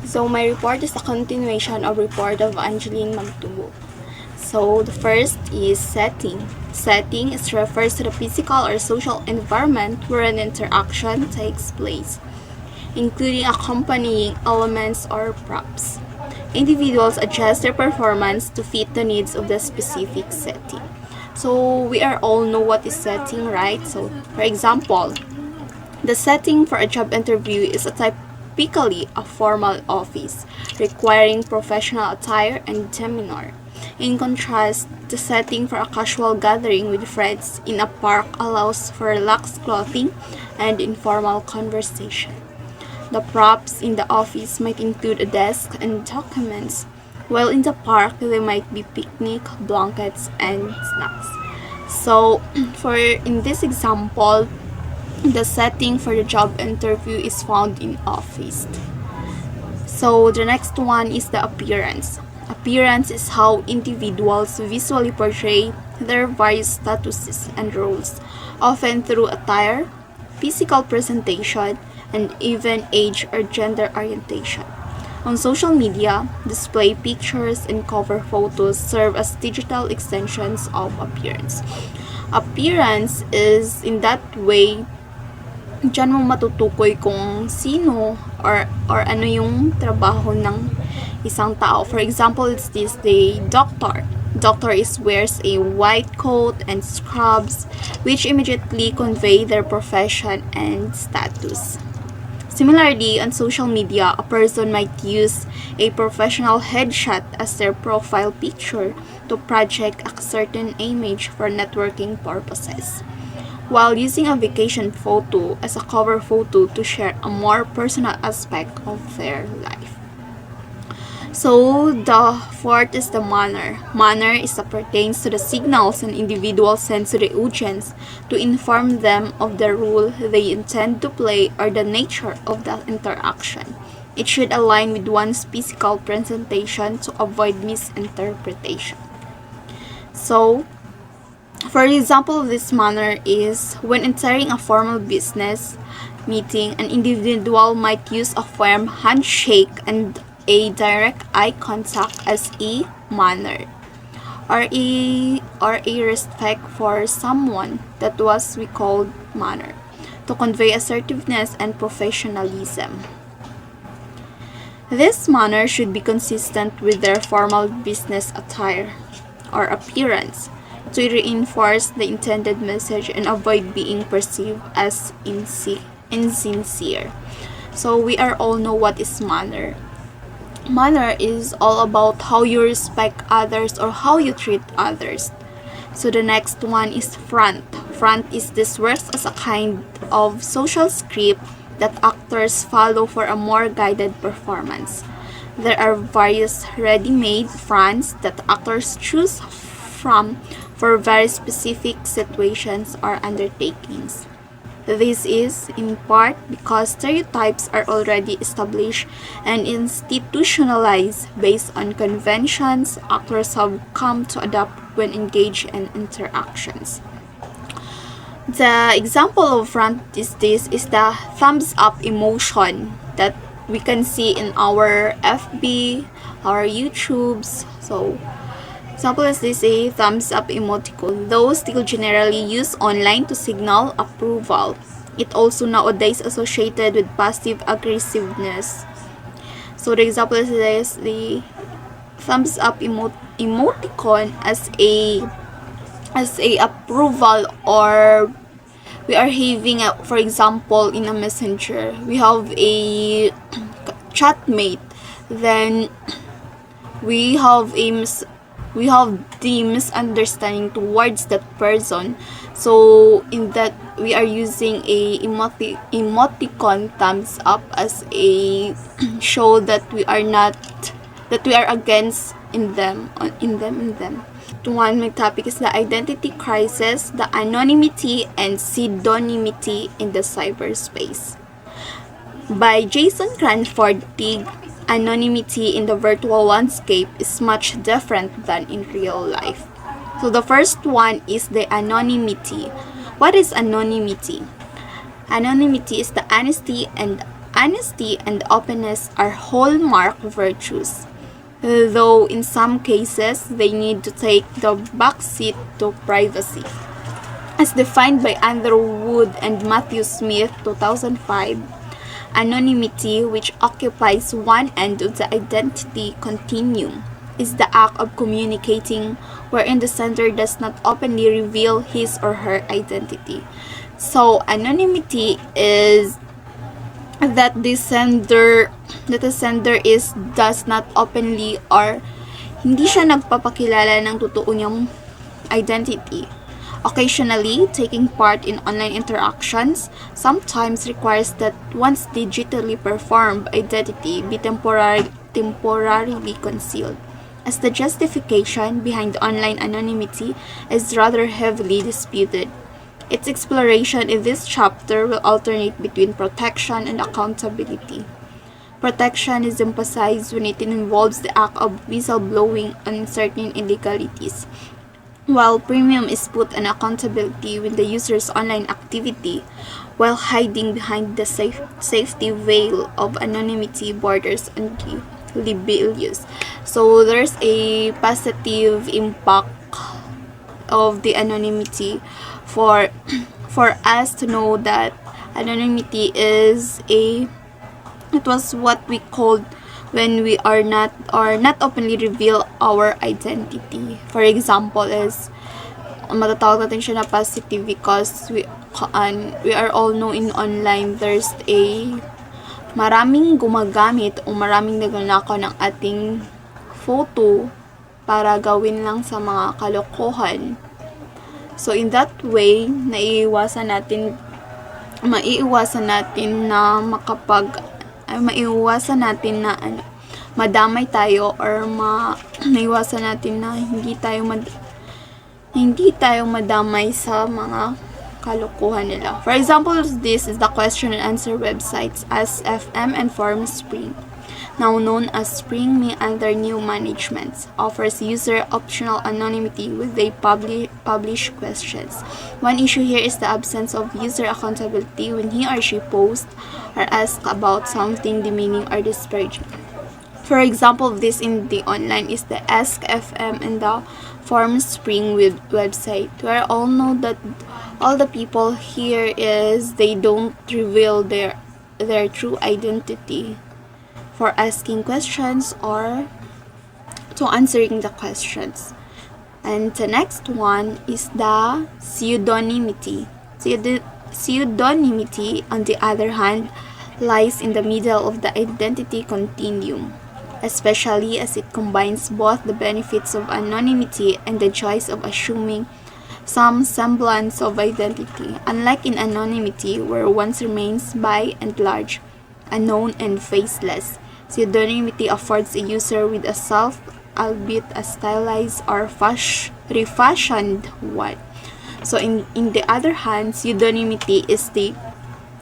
So my report is a continuation of report of Angeline Magtubo. So the first is setting. Setting is refers to the physical or social environment where an interaction takes place, including accompanying elements or props. Individuals adjust their performance to fit the needs of the specific setting. So we are all know what is setting, right? So for example, the setting for a job interview is a typically a formal office, requiring professional attire and demeanor. In contrast, the setting for a casual gathering with friends in a park allows for relaxed clothing and informal conversation. The props in the office might include a desk and documents, while in the park there might be picnic blankets and snacks. So, for in this example, the setting for the job interview is found in office. So the next one is the appearance. Appearance is how individuals visually portray their various statuses and roles, often through attire, physical presentation, and even age or gender orientation. On social media, display pictures and cover photos serve as digital extensions of appearance. Appearance is in that way diyan mo matutukoy kung sino or ano yung trabaho ng isang tao. For example, it's this the doctor. Doctor is wears a white coat and scrubs, which immediately convey their profession and status. Similarly, on social media, a person might use a professional headshot as their profile picture to project a certain image for networking purposes, while using a vacation photo as a cover photo to share a more personal aspect of their life. So the fourth is the manner. Manner is that pertains to the signals an individual sends to the audience to inform them of the role they intend to play or the nature of the interaction. It should align with one's physical presentation to avoid misinterpretation. So, for example of this manner is when entering a formal business meeting, an individual might use a firm handshake and a direct eye contact as a manner, or a respect for someone that was we called manner, to convey assertiveness and professionalism. This manner should be consistent with their formal business attire or appearance to reinforce the intended message and avoid being perceived as insincere. So we are all know what is manner. Manner is all about how you respect others or how you treat others. So the next one is front. Front is this works as a kind of social script that actors follow for a more guided performance. There are various ready-made fronts that actors choose from for very specific situations or undertakings. This is, in part, because stereotypes are already established and institutionalized based on conventions actors have come to adopt when engaged in interactions. The example of front is the thumbs up emotion that we can see in our FB, our YouTubes. So, example is this a thumbs up emoticon, though still generally used online to signal approval. It also nowadays associated with passive aggressiveness. So the example is this the thumbs up emoticon as a approval, or we are having a, for example in a messenger we have a chatmate, then we have the misunderstanding towards that person. So in that we are using a emoticon thumbs up as a show that we are against in them. One my topic is the identity crisis, the anonymity and pseudonymity in the cyberspace. By Jason Cranford Teague, anonymity in the virtual landscape is much different than in real life. So the first one is the anonymity. What is anonymity? Anonymity is the honesty and Honesty and openness are hallmark virtues, though in some cases they need to take the backseat to privacy. As defined by Andrew Wood and Matthew Smith, 2005, anonymity, which occupies one end of the identity continuum, is the act of communicating wherein the sender does not openly reveal his or her identity. So, anonymity is that the sender is does not openly or hindi siya nagpapakilala ng totoo niyang identity. Occasionally, taking part in online interactions sometimes requires that one's digitally performed identity be temporarily concealed, as the justification behind online anonymity is rather heavily disputed. Its exploration in this chapter will alternate between protection and accountability. Protection is emphasized when it involves the act of whistleblowing on certain illegalities, while premium is put on accountability when the user's online activity, while hiding behind the safety veil of anonymity, borders on libelous. So there's a positive impact of the anonymity for for us to know that anonymity is it was what we called when we are not openly reveal our identity. For example is matatawag natin siya na positive because we are all know in online there's a maraming gumagamit o maraming nagnanakaw ng ating photo para gawin lang sa mga kalokohan. So in that way, maiiwasan natin na maiiwasan natin na madamay tayo or maiwasan natin na hindi tayo madamay sa mga kalokohan nila. For example, this is the question and answer websites as FM and Formspring, now known as Spring Me under new management, offers user optional anonymity when they publish questions. One issue here is the absence of user accountability when he or she posts or asks about something demeaning or disparaging. For example of this in the online is the Ask FM and the Formspring website, where all know that all the people here is they don't reveal their true identity for asking questions or to answering the questions. And the next one is the pseudonymity. Pseudonymity, on the other hand, lies in the middle of the identity continuum, especially as it combines both the benefits of anonymity and the joys of assuming some semblance of identity. Unlike in anonymity, where one remains by and large unknown and faceless, pseudonymity affords a user with a self, albeit a stylized or refashioned one. So in the other hand, pseudonymity is the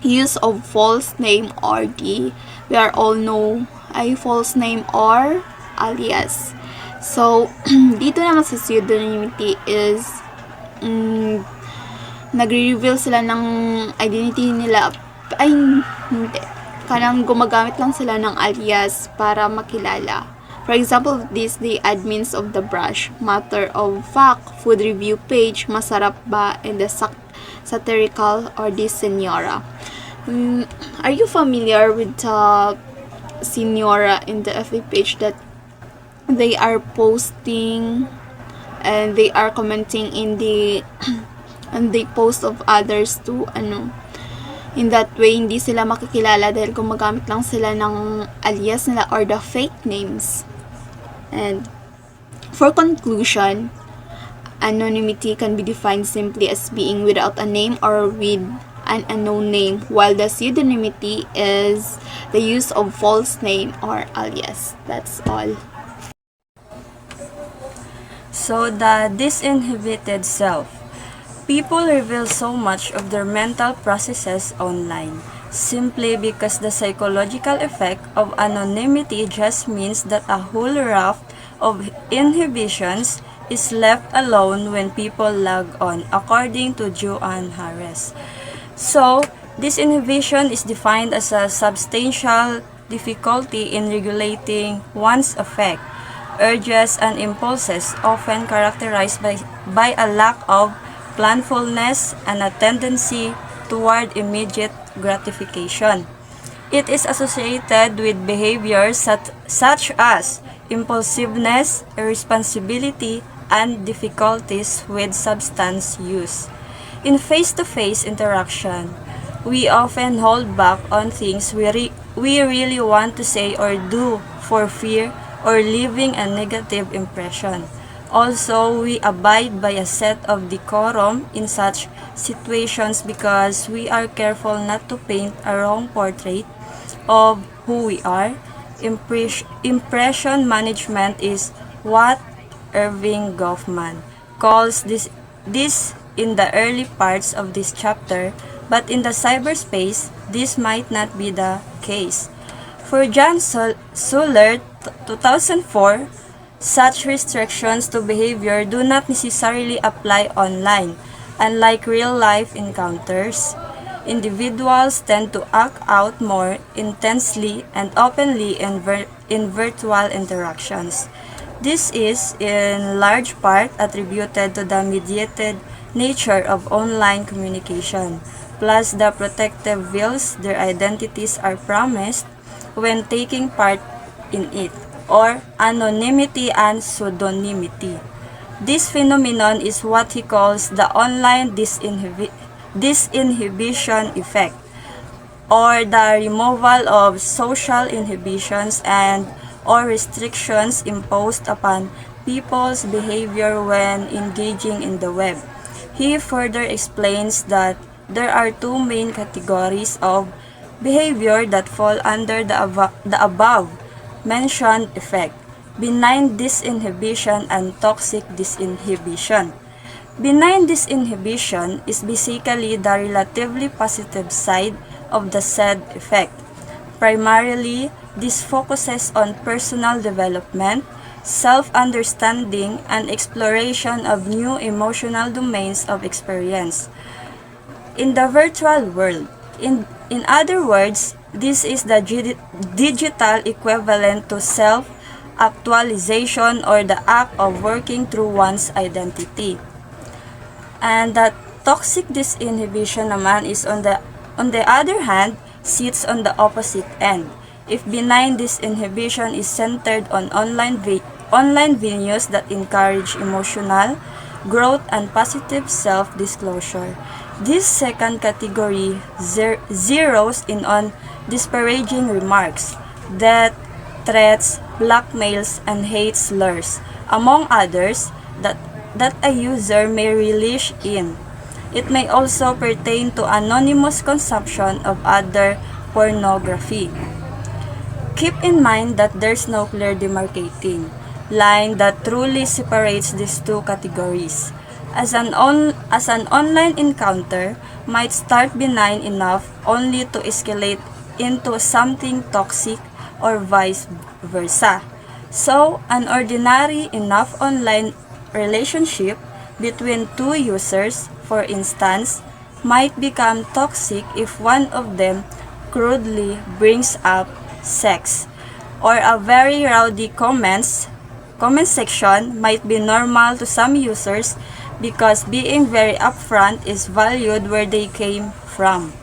use of false name or we are all know ay false name or alias. So dito naman sa pseudonymity is nagre-reveal sila ng identity nila ay hindi kanang gumagamit lang sila ng alias para makilala. For example, the admins of the Brush, Matter of Fact, Food Review Page, Masarap Ba, and the Satirical or the Senyora. Are you familiar with the Senyora in the FB page that they are posting and they are commenting in the and the post of others to in that way hindi sila makikilala dahil gumagamit lang sila ng alias nila or the fake names. And for conclusion, anonymity can be defined simply as being without a name or with an unknown name, while the pseudonymity is the use of false name or alias. That's all. So the disinhibited self. People reveal so much of their mental processes online, simply because the psychological effect of anonymity just means that a whole raft of inhibitions is left alone when people log on, according to Joanne Harris. So, This inhibition is defined as a substantial difficulty in regulating one's affect, urges, and impulses, often characterized by a lack of planfulness and a tendency toward immediate gratification. It is associated with behaviors such as impulsiveness, irresponsibility, and difficulties with substance use. In face-to-face interaction, we often hold back on things we really want to say or do for fear or leaving a negative impression. Also, we abide by a set of decorum in such situations because we are careful not to paint a wrong portrait of who we are. Impression management is what Irving Goffman calls this in the early parts of this chapter, but in the cyberspace, this might not be the case. For John Suller, 2004, such restrictions to behavior do not necessarily apply online. Unlike real-life encounters, individuals tend to act out more intensely and openly in virtual interactions. This is in large part attributed to the mediated nature of online communication, plus the protective veils their identities are promised when taking part in it, or anonymity and pseudonymity. This phenomenon is what he calls the online disinhibition effect, or the removal of social inhibitions and or restrictions imposed upon people's behavior when engaging in the web. He further explains that there are two main categories of behavior that fall under the above mentioned effect: benign disinhibition and toxic disinhibition. Benign disinhibition is basically the relatively positive side of the said effect. Primarily, this focuses on personal development, self-understanding, and exploration of new emotional domains of experience in the virtual world. In other words, this is the digital equivalent to self-actualization or the act of working through one's identity. And that toxic disinhibition naman is on the other hand, sits on the opposite end. If benign disinhibition is centered on online venues that encourage emotional growth and positive self-disclosure, this second category zeroes in on disparaging remarks, death threats, blackmails, and hate slurs, among others, that a user may relish in. It may also pertain to anonymous consumption of other pornography. Keep in mind that there's no clear demarcating line that truly separates these two categories. As an online encounter might start benign enough only to escalate into something toxic or vice versa. So, an ordinary enough online relationship between two users, for instance, might become toxic if one of them crudely brings up sex, or a very rowdy comment section might be normal to some users because being very upfront is valued where they came from.